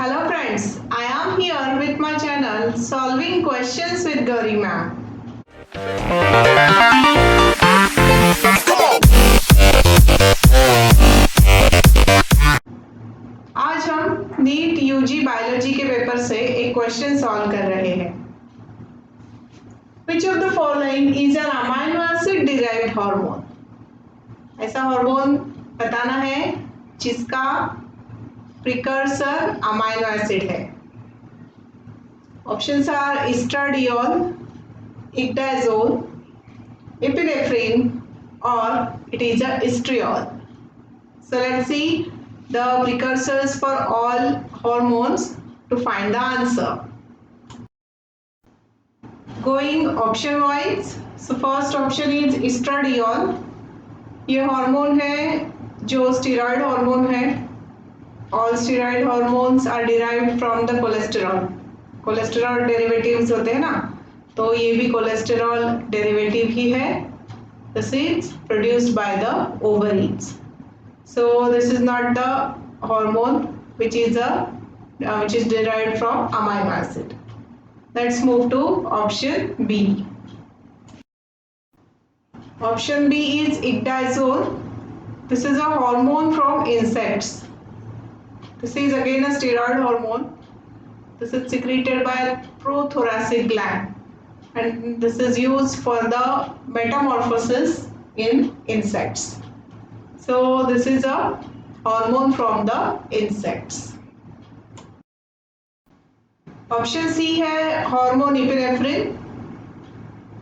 Hello friends, I am here with my channel Solving Questions with Gauri Ma'am. आज हम NEET UG biology के paper से एक question solve कर रहे हैं. Which of the following is an amino acid derived hormone? ऐसा hormone बताना है जिसका प्रिकर्सर अमाइनो एसिड है. Options are estradiol, ecdazole, epinephrine, or it is a estriol. So let's see the precursors for all hormones to find the answer. Going option wise, so first option is estradiol. ये hormone है जो steroid hormone है. All steroid hormones are derived from the cholesterol. Cholesterol derivatives होते हैं ना, तो ये भी कोलेस्टेरॉल डेरिवेटिव ही है. This is produced by the ovaries. So this is not the hormone which is derived from amino acid. Let's move to option B. Option B is ecdazole. This is a hormone from insects. This is again a steroid hormone. This is secreted by prothoracic gland, and this is used for the metamorphosis in insects. So this is a hormone from the insects. Option C है hormone epinephrine.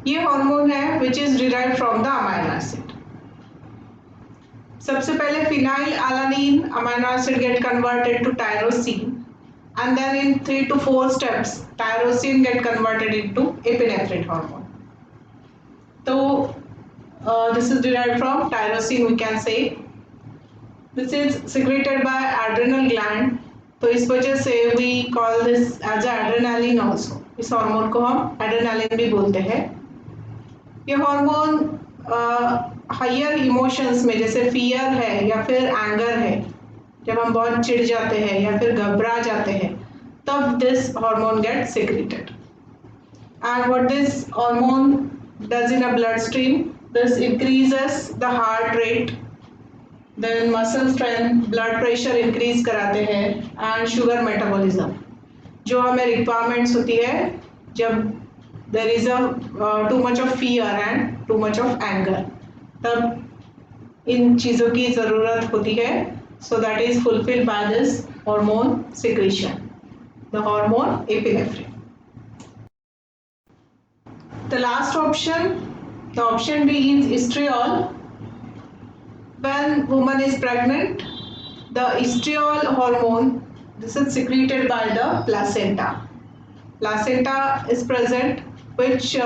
ये hormone है which is derived from the amino acid. सबसे पहले phenyl alanine amino acid get converted to tyrosine, and then in 3 to 4 steps tyrosine get converted into epinephrine hormone. So this is derived from tyrosine, we can say. This is secreted by adrenal gland, तो इस वजह से we call this as adrenaline also. इस hormone को हम adrenaline भी बोलते हैं. ये हार्मोन हायर इमोशंस में, जैसे फियर है या फिर एंगर है, जब हम बहुत चिढ़ जाते हैं या फिर घबरा जाते हैं, तब this hormone get secreted. And what this hormone does in a blood stream, this increases the heart rate, then muscle strength, blood pressure increase कराते हैं, एंड शुगर मेटाबॉलिज्म, जो हमें रिक्वायरमेंट्स होती है जब there is a too much of fear and too much of anger, तब इन चीज़ों की ज़रूरत होती है. So that is fulfilled by this hormone secretion, the hormone epinephrine. The last option, the option D is estriol. When woman is pregnant, the estriol hormone, this is secreted by the placenta. Placenta is present, which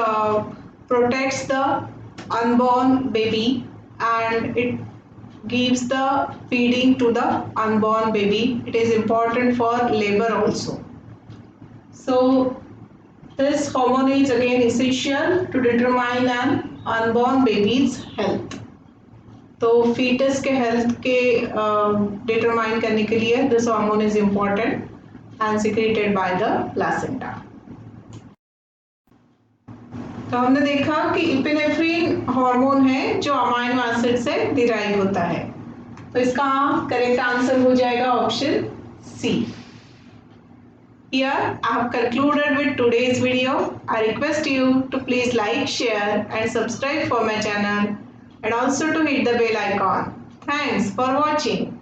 protects the unborn baby, and it gives the feeding to the unborn baby. It is important for labor also. So this hormone is again essential to determine an unborn baby's health. तो fetus के health के determine करने के लिए this hormone is important and secreted by the placenta. तो हमने देखा कि इपिनेफ्रिन हार्मोन है जो अमाइनो एसिड से डिराइव होता है, तो इसका करेक्ट आंसर हो जाएगा option C. Here I have concluded with today's video. I request you to please like, share and subscribe for my channel, and also to hit the bell icon. Thanks for watching.